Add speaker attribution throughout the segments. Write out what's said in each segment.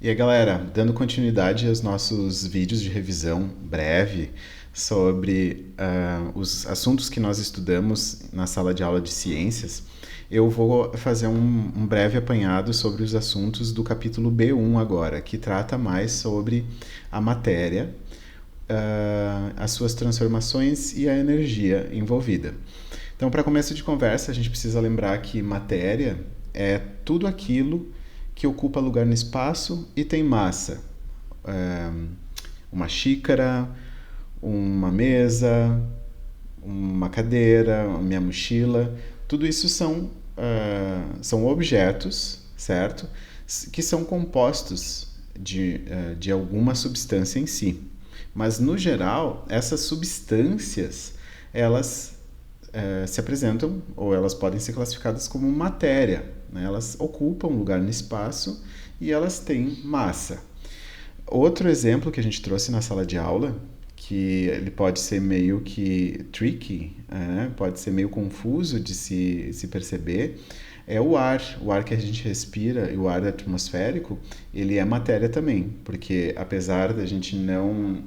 Speaker 1: E aí, galera, dando continuidade aos nossos vídeos de revisão breve sobre os assuntos que nós estudamos na sala de aula de ciências, eu vou fazer um breve apanhado sobre os assuntos do capítulo B1 agora, que trata mais sobre a matéria, as suas transformações e a energia envolvida. Então, para começo de conversa, a gente precisa lembrar que matéria é tudo aquilo que ocupa lugar no espaço e tem massa. É, uma xícara, uma mesa, uma cadeira, a minha mochila, tudo isso são objetos, certo? Que são compostos de alguma substância em si. Mas, no geral, essas substâncias, elas se apresentam, ou elas podem ser classificadas como matéria, né? Elas ocupam lugar no espaço e elas têm massa. Outro exemplo que a gente trouxe na sala de aula, que ele pode ser meio que tricky, né? Pode ser meio confuso de se perceber, é o ar. O ar que a gente respira e o ar atmosférico, ele é matéria também, porque apesar da gente não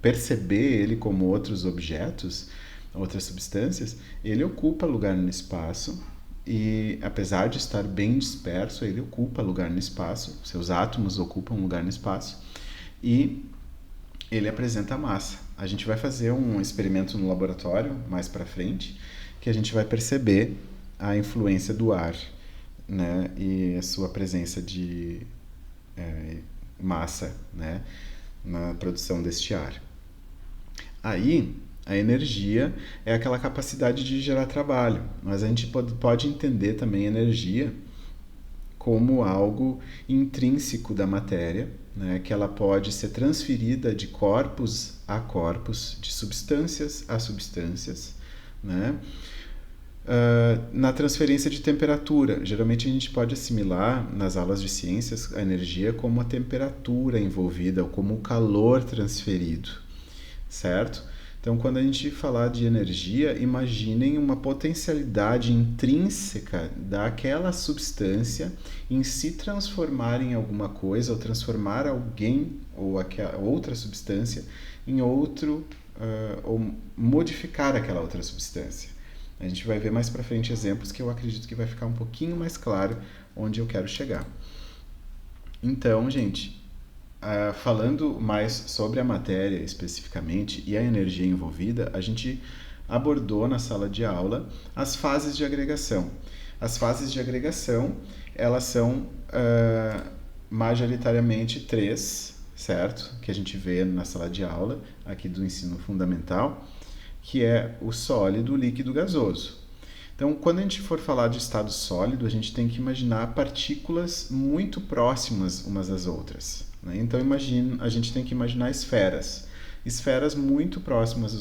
Speaker 1: perceber ele como outros objetos, outras substâncias, ele ocupa lugar no espaço e, apesar de estar bem disperso, ele ocupa lugar no espaço, seus átomos ocupam lugar no espaço e ele apresenta massa. A gente vai fazer um experimento no laboratório mais para frente que a gente vai perceber a influência do ar, né, e a sua presença de massa, né, na produção deste ar. Aí, a energia é aquela capacidade de gerar trabalho, mas a gente pode entender também a energia como algo intrínseco da matéria, né, que ela pode ser transferida de corpos a corpos, de substâncias a substâncias, né? Na transferência de temperatura. Geralmente a gente pode assimilar nas aulas de ciências a energia como a temperatura envolvida, ou como o calor transferido, certo? Então, quando a gente falar de energia, imaginem uma potencialidade intrínseca daquela substância em se transformar em alguma coisa, ou transformar alguém ou outra substância em outro, ou modificar aquela outra substância. A gente vai ver mais para frente exemplos que eu acredito que vai ficar um pouquinho mais claro onde eu quero chegar. Então, gente, falando mais sobre a matéria especificamente e a energia envolvida, a gente abordou na sala de aula as fases de agregação. As fases de agregação, elas são majoritariamente três, certo? Que a gente vê na sala de aula, aqui do ensino fundamental, que é o sólido, o líquido, o gasoso. Então, quando a gente for falar de estado sólido, a gente tem que imaginar partículas muito próximas umas às outras, né? Então, a gente tem que imaginar esferas. Esferas muito próximas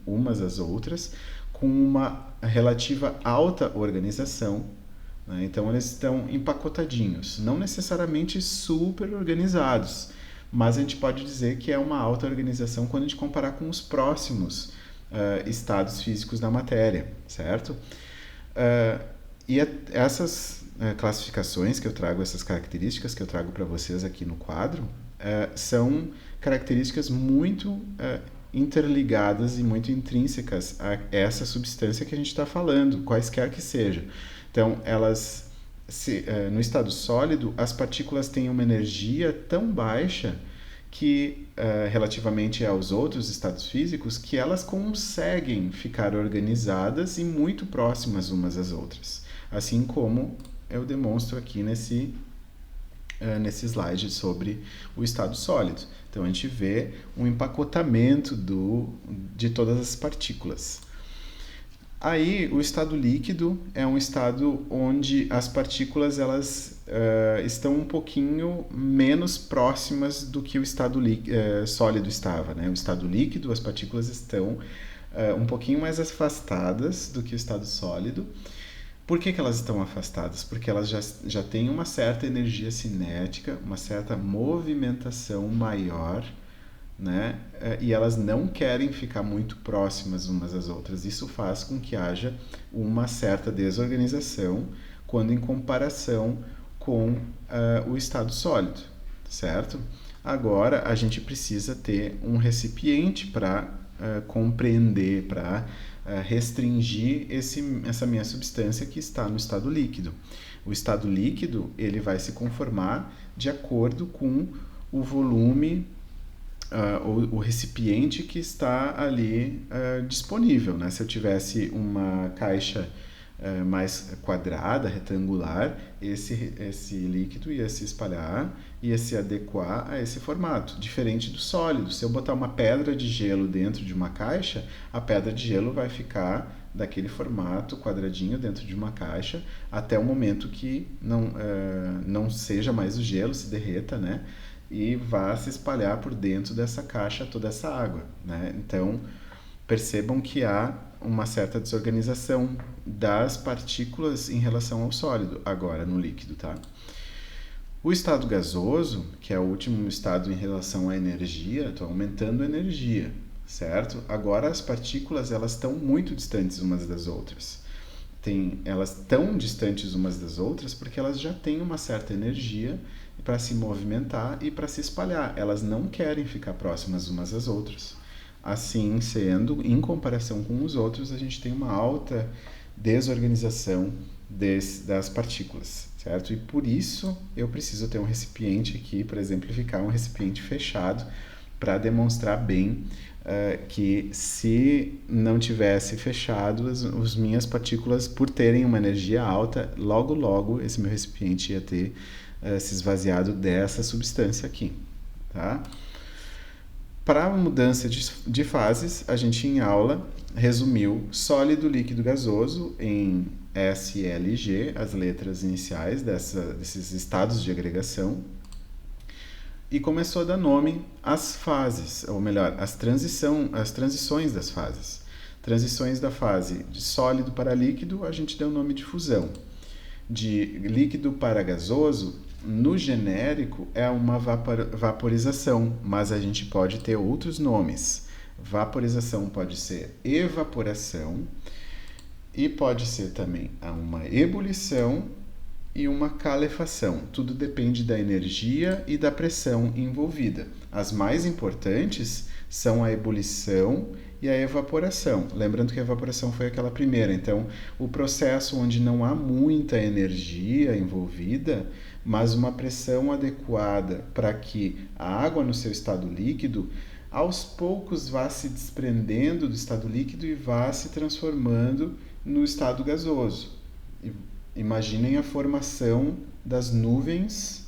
Speaker 1: umas às outras, com uma relativa alta organização, né? Então, eles estão empacotadinhos, não necessariamente super organizados, mas a gente pode dizer que é uma alta organização quando a gente comparar com os próximos estados físicos da matéria, certo? Essas classificações que eu trago, essas características que eu trago para vocês aqui no quadro, são características muito interligadas e muito intrínsecas a essa substância que a gente está falando, quaisquer que sejam. Então, no estado sólido, as partículas têm uma energia tão baixa que, relativamente aos outros estados físicos, que elas conseguem ficar organizadas e muito próximas umas às outras. Assim como eu demonstro aqui nesse slide sobre o estado sólido. Então, a gente vê um empacotamento de todas as partículas. Aí, o estado líquido é um estado onde as partículas estão um pouquinho menos próximas do que o estado sólido estava, né? O estado líquido, as partículas estão um pouquinho mais afastadas do que o estado sólido. Por que elas estão afastadas? Porque elas já têm uma certa energia cinética, uma certa movimentação maior, né? E elas não querem ficar muito próximas umas às outras. Isso faz com que haja uma certa desorganização quando em comparação com o estado sólido. certo? Agora a gente precisa ter um recipiente para compreender, para restringir essa minha substância que está no estado líquido. O estado líquido ele vai se conformar de acordo com o volume, o recipiente que está ali disponível, né? Se eu tivesse uma caixa mais quadrada, retangular, esse líquido ia se espalhar, ia se adequar a esse formato, diferente do sólido. Se eu botar uma pedra de gelo dentro de uma caixa, a pedra de gelo vai ficar daquele formato quadradinho dentro de uma caixa até o momento que não seja mais o gelo, se derreta, né? E vá se espalhar por dentro dessa caixa toda essa água, né? Então, percebam que há uma certa desorganização das partículas em relação ao sólido, agora no líquido, tá? O estado gasoso, que é o último estado em relação à energia, estou aumentando a energia, certo? Agora as partículas elas estão muito distantes umas das outras. Elas estão distantes umas das outras porque elas já têm uma certa energia para se movimentar e para se espalhar. Elas não querem ficar próximas umas das outras. Assim sendo, em comparação com os outros, a gente tem uma alta desorganização das partículas, certo? E por isso eu preciso ter um recipiente aqui, para exemplificar, um recipiente fechado, para demonstrar bem que se não tivesse fechado, as minhas partículas, por terem uma energia alta, logo esse meu recipiente ia ter se esvaziado dessa substância aqui, tá? Para a mudança de fases, a gente em aula resumiu sólido, líquido, gasoso em SLG, as letras iniciais desses estados de agregação, e começou a dar nome às fases, ou melhor, às transições das fases. Transições da fase de sólido para líquido, a gente deu o nome de fusão. De líquido para gasoso, no genérico, é uma vaporização, mas a gente pode ter outros nomes. Vaporização pode ser evaporação e pode ser também uma ebulição e uma calefação. Tudo depende da energia e da pressão envolvida. As mais importantes são a ebulição e a evaporação. Lembrando que a evaporação foi aquela primeira. Então, o processo onde não há muita energia envolvida, mas uma pressão adequada para que a água no seu estado líquido, aos poucos vá se desprendendo do estado líquido e vá se transformando no estado gasoso. Imaginem a formação das nuvens,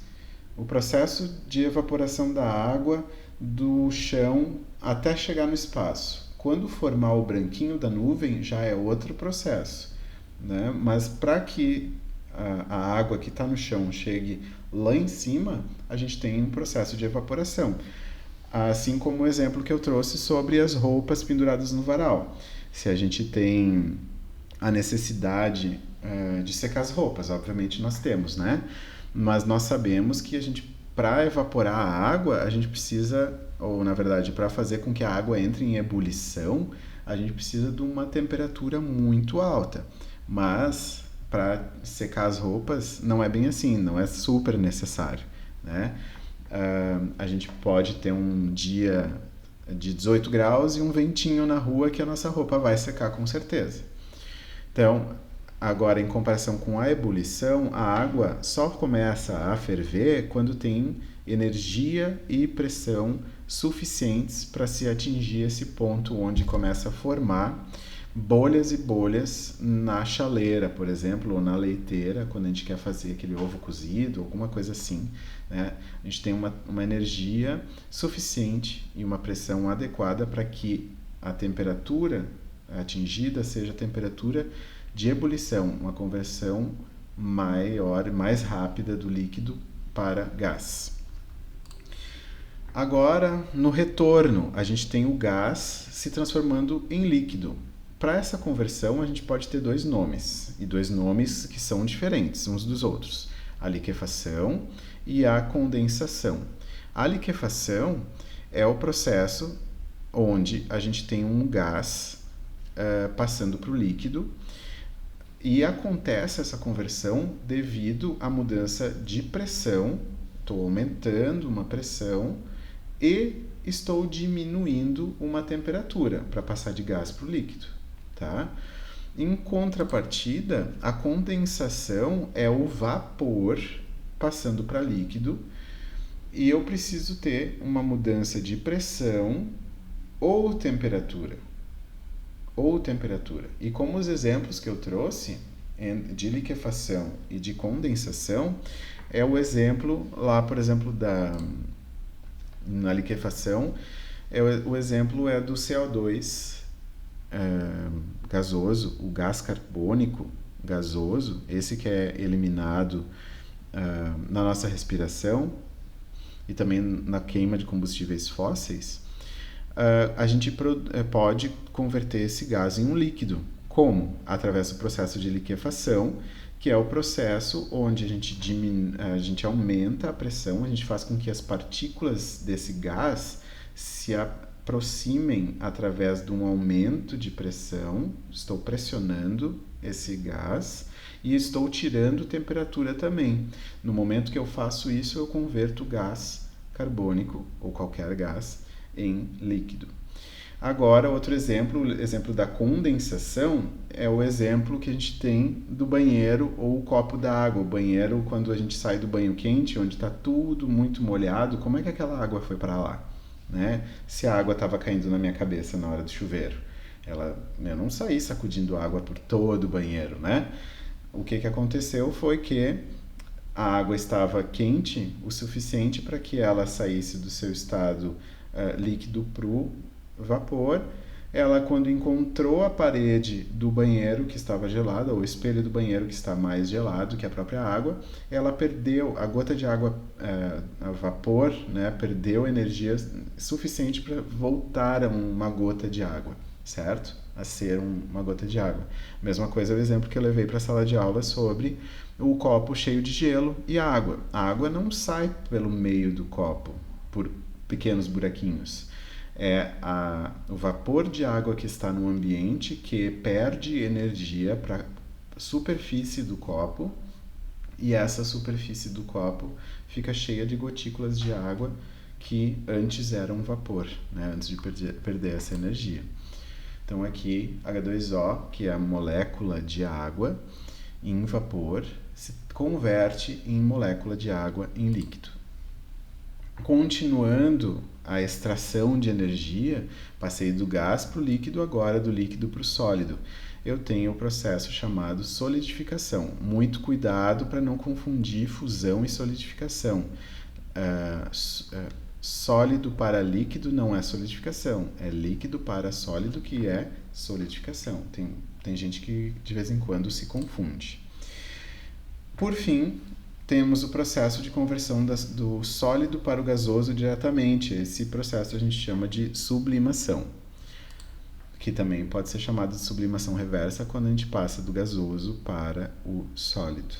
Speaker 1: o processo de evaporação da água do chão até chegar no espaço. Quando formar o branquinho da nuvem, já é outro processo, né? Mas para que a água que está no chão chegue lá em cima, a gente tem um processo de evaporação. Assim como o exemplo que eu trouxe sobre as roupas penduradas no varal. Se a gente tem a necessidade de secar as roupas, obviamente nós temos, né? Mas nós sabemos que para evaporar a água, a gente precisa, ou na verdade, para fazer com que a água entre em ebulição, a gente precisa de uma temperatura muito alta. Mas para secar as roupas não é bem assim, não é super necessário, né? A gente pode ter um dia de 18 graus e um ventinho na rua que a nossa roupa vai secar com certeza. Então, agora em comparação com a ebulição, a água só começa a ferver quando tem energia e pressão suficientes para se atingir esse ponto onde começa a formar bolhas e bolhas na chaleira, por exemplo, ou na leiteira, quando a gente quer fazer aquele ovo cozido, alguma coisa assim, né? A gente tem uma energia suficiente e uma pressão adequada para que a temperatura atingida seja a temperatura de ebulição, uma conversão maior, mais rápida do líquido para gás. Agora, no retorno, a gente tem o gás se transformando em líquido. Para essa conversão, a gente pode ter dois nomes, e dois nomes que são diferentes uns dos outros: a liquefação e a condensação. A liquefação é o processo onde a gente tem um gás passando para o líquido, e acontece essa conversão devido à mudança de pressão Estou aumentando uma pressão e estou diminuindo uma temperatura para passar de gás para o líquido, tá? Em contrapartida, a condensação é o vapor passando para líquido e eu preciso ter uma mudança de pressão ou temperatura. E como os exemplos que eu trouxe de liquefação e de condensação, é o exemplo lá, por exemplo, na liquefação, o exemplo é do CO2 gasoso, o gás carbônico gasoso, esse que é eliminado na nossa respiração e também na queima de combustíveis fósseis. A gente pode converter esse gás em um líquido. Como? Através do processo de liquefação, que é o processo onde a gente aumenta a pressão, a gente faz com que as partículas desse gás se aproximem através de um aumento de pressão. Estou pressionando esse gás e estou tirando temperatura também. No momento que eu faço isso, eu converto o gás carbônico, ou qualquer gás, em líquido. Agora, outro exemplo, o exemplo da condensação, é o exemplo que a gente tem do banheiro ou o copo d'água. O banheiro, quando a gente sai do banho quente, onde está tudo muito molhado, como é que aquela água foi para lá? Né? Se a água estava caindo na minha cabeça na hora do chuveiro, eu não saí sacudindo água por todo o banheiro, né? O que aconteceu foi que a água estava quente o suficiente para que ela saísse do seu estado líquido para o vapor. Ela, quando encontrou a parede do banheiro que estava gelada, ou o espelho do banheiro que está mais gelado que a própria água, ela perdeu, a gota de água, a vapor, né, perdeu energia suficiente para voltar a uma gota de água, certo? A ser uma gota de água. Mesma coisa é o exemplo que eu levei para a sala de aula sobre o copo cheio de gelo e a água. A água não sai pelo meio do copo por pequenos buraquinhos. É o vapor de água que está no ambiente que perde energia para a superfície do copo, e essa superfície do copo fica cheia de gotículas de água que antes eram vapor, né? Antes de perder essa energia. Então aqui H2O, que é a molécula de água em vapor, se converte em molécula de água em líquido. Continuando a extração de energia, passei do gás para o líquido, agora do líquido para o sólido. Eu tenho o processo chamado solidificação. Muito cuidado para não confundir fusão e solidificação. Sólido para líquido não é solidificação, é líquido para sólido que é solidificação. Tem gente que de vez em quando se confunde. Por fim, temos o processo de conversão do sólido para o gasoso diretamente. Esse processo a gente chama de sublimação, que também pode ser chamado de sublimação reversa quando a gente passa do gasoso para o sólido.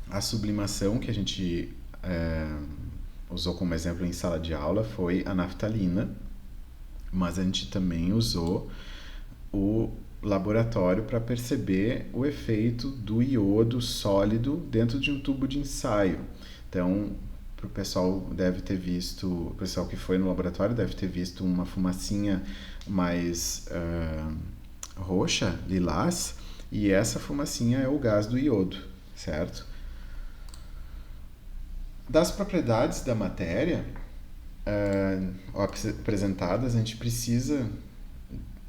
Speaker 1: A sublimação que a gente usou como exemplo em sala de aula foi a naftalina, mas a gente também usou o laboratório para perceber o efeito do iodo sólido dentro de um tubo de ensaio. Então, o pessoal que foi no laboratório deve ter visto uma fumacinha mais roxa, lilás, e essa fumacinha é o gás do iodo, certo? Das propriedades da matéria apresentadas, a gente precisa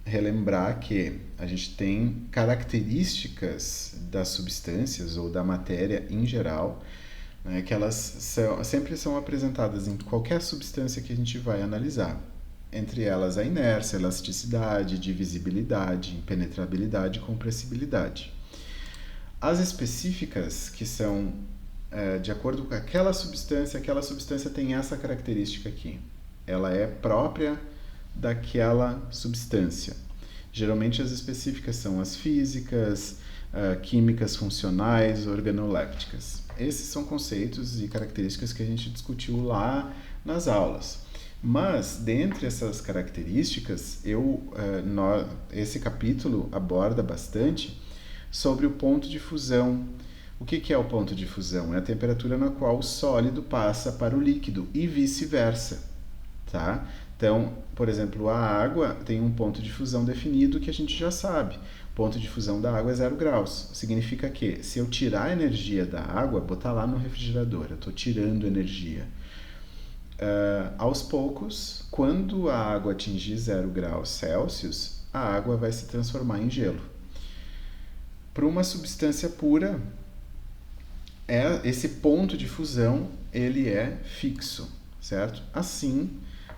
Speaker 1: relembrar que a gente tem características das substâncias ou da matéria em geral, né, que elas sempre são apresentadas em qualquer substância que a gente vai analisar. Entre elas a inércia, elasticidade, divisibilidade, impenetrabilidade e compressibilidade. As específicas, que são de acordo com aquela substância tem essa característica aqui. Ela é própria daquela substância. Geralmente as específicas são as físicas, químicas funcionais, organolépticas. Esses são conceitos e características que a gente discutiu lá nas aulas. Mas, dentre essas características, esse capítulo aborda bastante sobre o ponto de fusão. O que é o ponto de fusão? É a temperatura na qual o sólido passa para o líquido e vice-versa, tá? Então, por exemplo, a água tem um ponto de fusão definido que a gente já sabe. O ponto de fusão da água é 0 graus. Significa que se eu tirar a energia da água, botar lá no refrigerador, eu estou tirando energia. Aos poucos, quando a água atingir 0 graus Celsius, a água vai se transformar em gelo. Para uma substância pura, esse ponto de fusão ele é fixo, certo? Assim,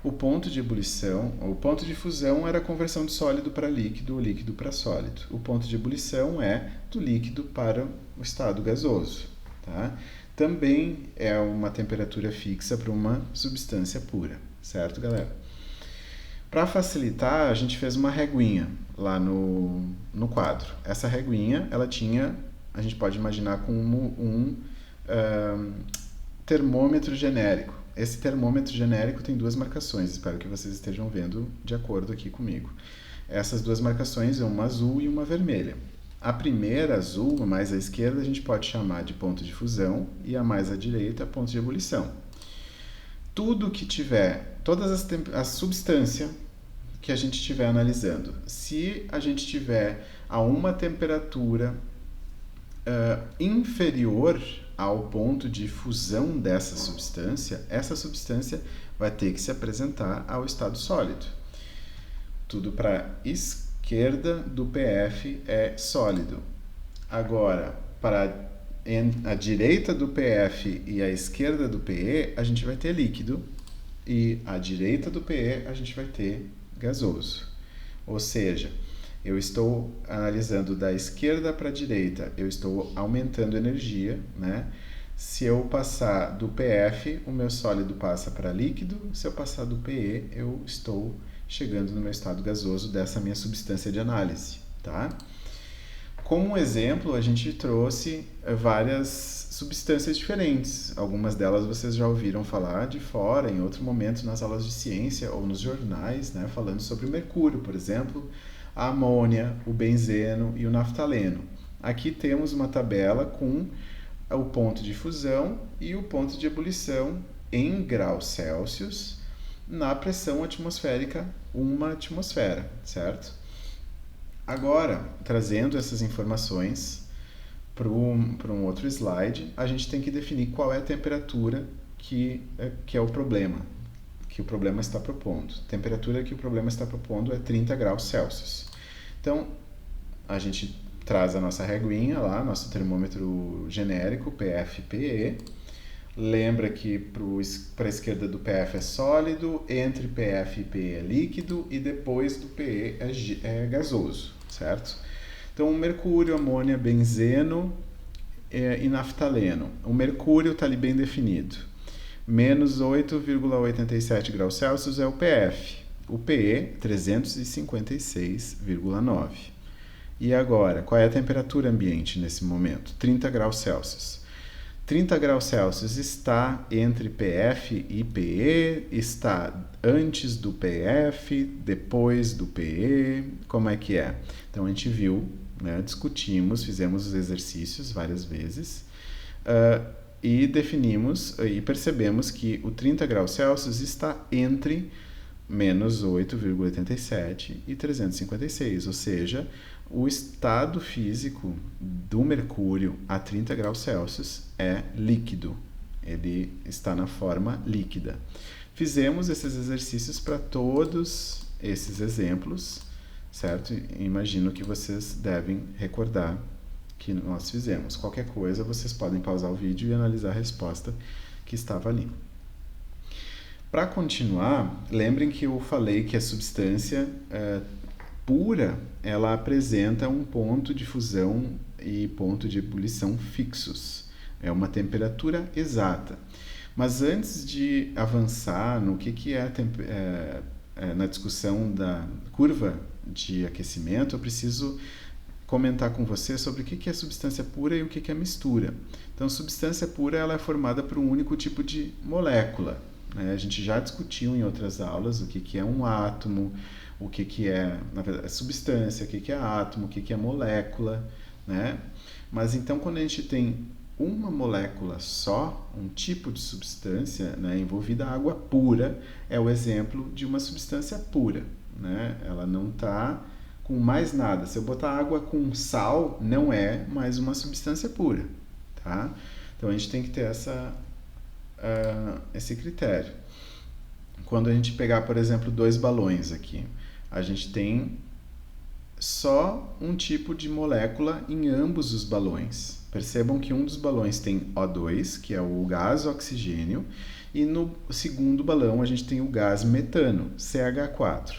Speaker 1: o ponto de ebulição, o ponto de fusão era a conversão de sólido para líquido ou líquido para sólido. O ponto de ebulição é do líquido para o estado gasoso, tá? Também é uma temperatura fixa para uma substância pura, certo, galera? Para facilitar, a gente fez uma reguinha lá no quadro. Essa reguinha, ela tinha, a gente pode imaginar como um termômetro genérico. Esse termômetro genérico tem duas marcações, espero que vocês estejam vendo de acordo aqui comigo. Essas duas marcações, uma azul e uma vermelha. A primeira, azul, a mais à esquerda, a gente pode chamar de ponto de fusão e a mais à direita, ponto de ebulição. Tudo que tiver, todas as substâncias que a gente estiver analisando, se a gente tiver a uma temperatura inferior ao ponto de fusão dessa substância, essa substância vai ter que se apresentar ao estado sólido. Tudo para esquerda do PF é sólido. Agora, para a direita do PF e a esquerda do PE, a gente vai ter líquido, e à direita do PE a gente vai ter gasoso. Ou seja, eu estou analisando da esquerda para a direita, eu estou aumentando energia, né? Se eu passar do PF, o meu sólido passa para líquido. Se eu passar do PE, eu estou chegando no meu estado gasoso dessa minha substância de análise, tá? Como exemplo, a gente trouxe várias substâncias diferentes. Algumas delas vocês já ouviram falar de fora, em outro momento nas aulas de ciência ou nos jornais, né? Falando sobre o mercúrio, por exemplo, a amônia, o benzeno e o naftaleno. Aqui temos uma tabela com o ponto de fusão e o ponto de ebulição em graus Celsius na pressão atmosférica 1 atmosfera, certo? Agora, trazendo essas informações para um outro slide, a gente tem que definir qual é a temperatura que é o problema, que o problema está propondo. A temperatura que o problema está propondo é 30 graus Celsius. Então, a gente traz a nossa reguinha lá, nosso termômetro genérico, PF/PE. Lembra que para a esquerda do PF é sólido, entre PF e PE é líquido e depois do PE é gasoso, certo? Então, mercúrio, amônia, benzeno e naftaleno. O mercúrio está ali bem definido. Menos 8,87 graus Celsius é o PF. O PE, 356,9. E agora, qual é a temperatura ambiente nesse momento? 30 graus Celsius. 30 graus Celsius está entre PF e PE, está antes do PF, depois do PE, como é que é? Então a gente viu, né, discutimos, fizemos os exercícios várias vezes e definimos e percebemos que o 30 graus Celsius está entre menos 8,87 e 356, ou seja, o estado físico do mercúrio a 30 graus Celsius é líquido, ele está na forma líquida. Fizemos esses exercícios para todos esses exemplos, certo? Imagino que vocês devem recordar que nós fizemos. Qualquer coisa, vocês podem pausar o vídeo e analisar a resposta que estava ali. Para continuar, lembrem que eu falei que a substância pura, ela apresenta um ponto de fusão e ponto de ebulição fixos. É uma temperatura exata. Mas antes de avançar no que é na discussão da curva de aquecimento, eu preciso comentar com você sobre o que é substância pura e o que é mistura. Então, substância pura ela é formada por um único tipo de molécula. A gente já discutiu em outras aulas o que é um átomo, o que é, na verdade, substância, o que é átomo, o que é molécula, né? Mas então quando a gente tem uma molécula só, um tipo de substância, né, envolvida, a água pura é o exemplo de uma substância pura, né? Ela não está com mais nada. Se eu botar água com sal, não é mais uma substância pura, tá? Então a gente tem que ter esse critério. Quando a gente pegar, por exemplo, 2 balões aqui, a gente tem só um tipo de molécula em ambos os balões. Percebam que um dos balões tem O2, que é o gás oxigênio, e no segundo balão a gente tem o gás metano, CH4.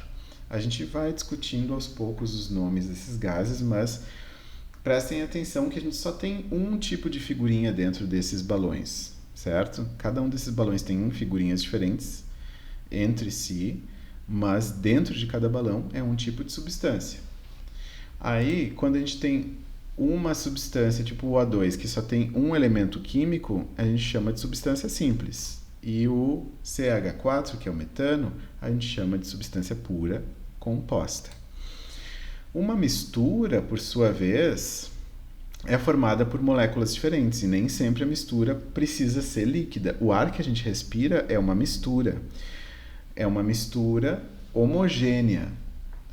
Speaker 1: A gente vai discutindo aos poucos os nomes desses gases, mas prestem atenção que a gente só tem um tipo de figurinha dentro desses balões, certo? Cada um desses balões tem figurinhas diferentes entre si, mas dentro de cada balão é um tipo de substância. Aí, quando a gente tem uma substância tipo o O2 que só tem um elemento químico, a gente chama de substância simples. E o CH4, que é o metano, a gente chama de substância pura composta. Uma mistura, por sua vez, é formada por moléculas diferentes e nem sempre a mistura precisa ser líquida. O ar que a gente respira é uma mistura. É uma mistura homogênea,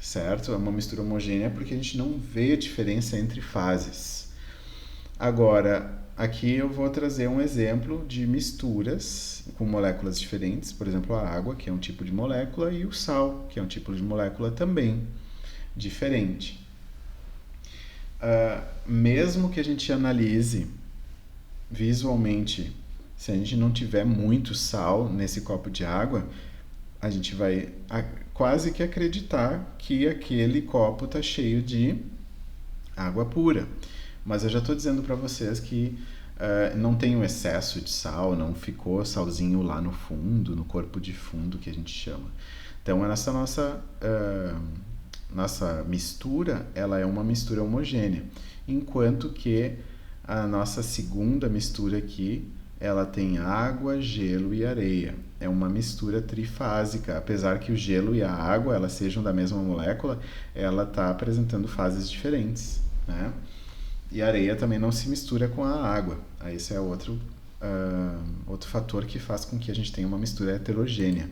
Speaker 1: certo? É uma mistura homogênea porque a gente não vê a diferença entre fases. Agora, aqui eu vou trazer um exemplo de misturas com moléculas diferentes, por exemplo, a água, que é um tipo de molécula, e o sal, que é um tipo de molécula também diferente. Mesmo que a gente analise visualmente, se a gente não tiver muito sal nesse copo de água, a gente vai quase que acreditar que aquele copo está cheio de água pura. Mas eu já estou dizendo para vocês que não tem um excesso de sal, não ficou salzinho lá no fundo, no corpo de fundo que a gente chama. Então, essa nossa mistura, ela é uma mistura homogênea, enquanto que a nossa segunda mistura aqui, ela tem água, gelo e areia. É uma mistura trifásica, apesar que o gelo e a água elas sejam da mesma molécula, ela está apresentando fases diferentes, né? E a areia também não se mistura com a água. Aí esse é outro fator que faz com que a gente tenha uma mistura heterogênea,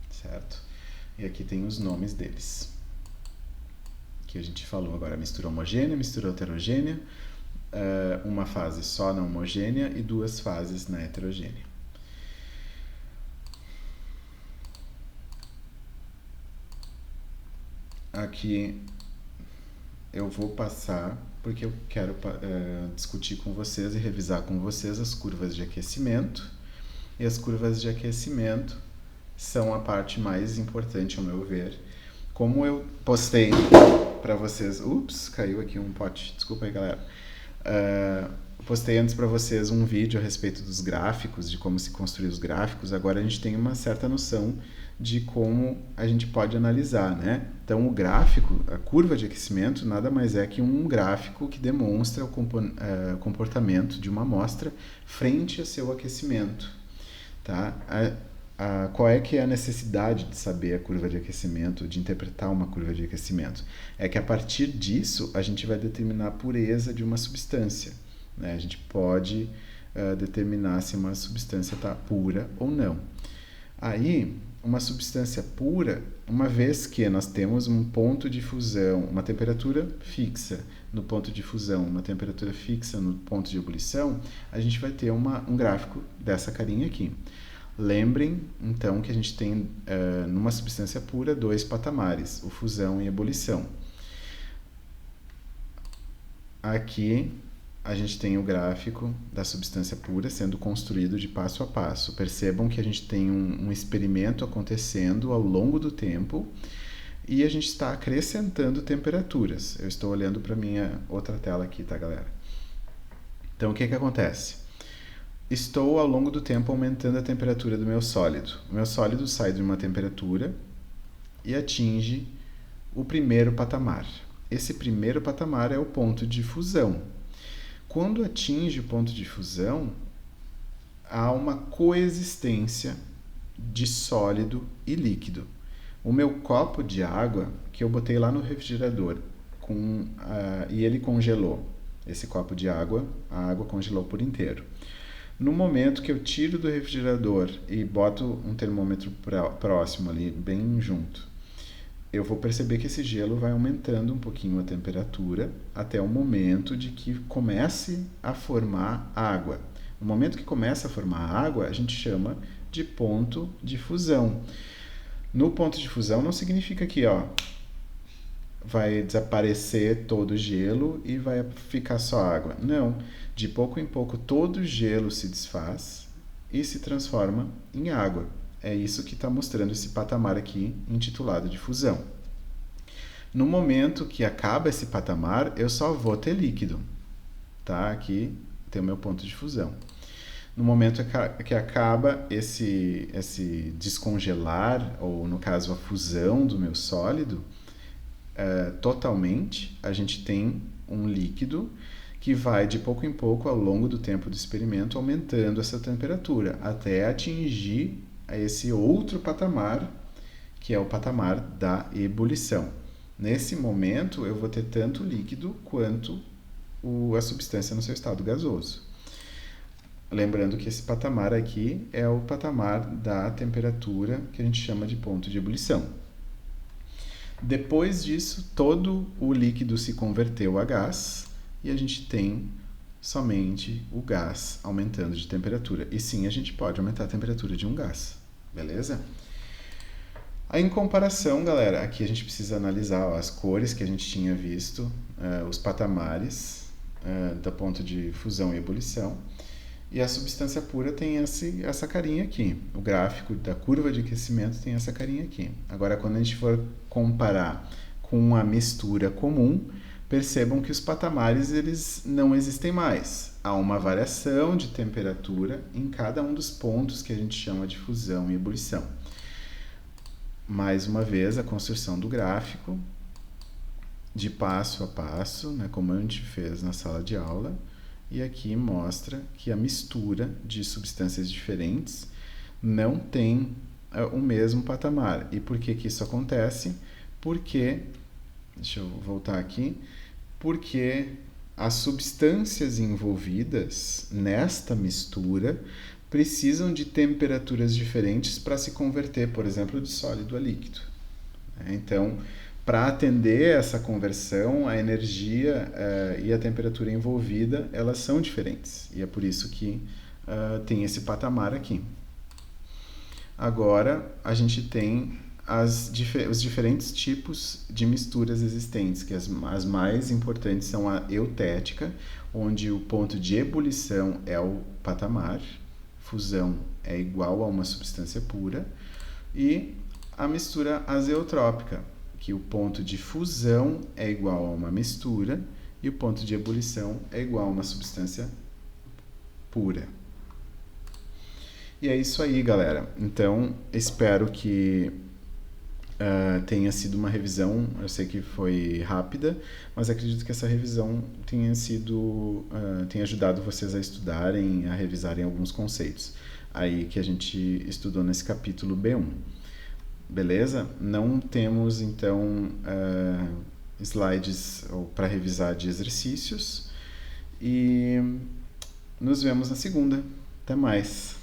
Speaker 1: certo? E aqui tem os nomes deles, que a gente falou agora: mistura homogênea, mistura heterogênea, uma fase só na homogênea e 2 fases na heterogênea. Aqui eu vou passar porque eu quero discutir com vocês e revisar com vocês as curvas de aquecimento. E as curvas de aquecimento são a parte mais importante, ao meu ver. Como eu postei para vocês... Ups, caiu aqui um pote. Desculpa aí, galera. Postei antes para vocês um vídeo a respeito dos gráficos, de como se construir os gráficos. Agora a gente tem uma certa noção de como a gente pode analisar, né? Então o gráfico, a curva de aquecimento, nada mais é que um gráfico que demonstra o comportamento de uma amostra frente a seu aquecimento, tá? Qual é que é a necessidade de saber a curva de aquecimento, de interpretar uma curva de aquecimento? É que a partir disso a gente vai determinar a pureza de uma substância, né? A gente pode determinar se uma substância está pura ou não. Aí, uma substância pura, uma vez que nós temos um ponto de fusão, uma temperatura fixa no ponto de fusão, uma temperatura fixa no ponto de ebulição, a gente vai ter um gráfico dessa carinha aqui. Lembrem, então, que a gente tem, numa substância pura, 2 patamares, o fusão e ebulição. Aqui a gente tem o gráfico da substância pura sendo construído de passo a passo. Percebam que a gente tem um experimento acontecendo ao longo do tempo e a gente está acrescentando temperaturas. Eu estou olhando para a minha outra tela aqui, tá, galera? Então, o que acontece? Estou, ao longo do tempo, aumentando a temperatura do meu sólido. O meu sólido sai de uma temperatura e atinge o primeiro patamar. Esse primeiro patamar é o ponto de fusão. Quando atinge o ponto de fusão, há uma coexistência de sólido e líquido. O meu copo de água, que eu botei lá no refrigerador e ele congelou, esse copo de água, a água congelou por inteiro. No momento que eu tiro do refrigerador e boto um termômetro próximo ali, bem junto, eu vou perceber que esse gelo vai aumentando um pouquinho a temperatura até o momento de que comece a formar água. No momento que começa a formar água, a gente chama de ponto de fusão. No ponto de fusão não significa que vai desaparecer todo o gelo e vai ficar só água. Não, de pouco em pouco todo o gelo se desfaz e se transforma em água. É isso que está mostrando esse patamar aqui, intitulado de fusão. No momento que acaba esse patamar, eu só vou ter líquido. Tá? Aqui tem o meu ponto de fusão. No momento que acaba esse descongelar, ou no caso a fusão do meu sólido, totalmente, a gente tem um líquido que vai de pouco em pouco, ao longo do tempo do experimento, aumentando essa temperatura, até atingir esse outro patamar, que é o patamar da ebulição. Nesse momento, eu vou ter tanto líquido quanto a substância no seu estado gasoso. Lembrando que esse patamar aqui é o patamar da temperatura que a gente chama de ponto de ebulição. Depois disso, todo o líquido se converteu a gás e a gente tem somente o gás aumentando de temperatura. E sim, a gente pode aumentar a temperatura de um gás, beleza? Aí, em comparação, galera, aqui a gente precisa analisar as cores que a gente tinha visto, os patamares do ponto de fusão e ebulição. E a substância pura tem essa carinha aqui. O gráfico da curva de aquecimento tem essa carinha aqui. Agora, quando a gente for comparar com a mistura comum, percebam que os patamares eles não existem mais. Há uma variação de temperatura em cada um dos pontos que a gente chama de fusão e ebulição. Mais uma vez, a construção do gráfico, de passo a passo, né, como a gente fez na sala de aula. E aqui mostra que a mistura de substâncias diferentes não tem o mesmo patamar. E por que isso acontece? Porque, deixa eu voltar aqui, porque as substâncias envolvidas nesta mistura precisam de temperaturas diferentes para se converter, por exemplo, de sólido a líquido. Então, para atender essa conversão, a energia e a temperatura envolvida, elas são diferentes. E é por isso que tem esse patamar aqui. Agora, a gente tem os diferentes tipos de misturas existentes, que as mais importantes são a eutética, onde o ponto de ebulição é o patamar, fusão é igual a uma substância pura, e a mistura azeotrópica, que o ponto de fusão é igual a uma mistura e o ponto de ebulição é igual a uma substância pura. E é isso aí, galera. Então, espero que tenha sido uma revisão, eu sei que foi rápida, mas acredito que essa revisão tenha ajudado vocês a estudarem, a revisarem alguns conceitos aí que a gente estudou nesse capítulo B1. Beleza? Não temos, então, slides para revisar de exercícios. E nos vemos na segunda. Até mais!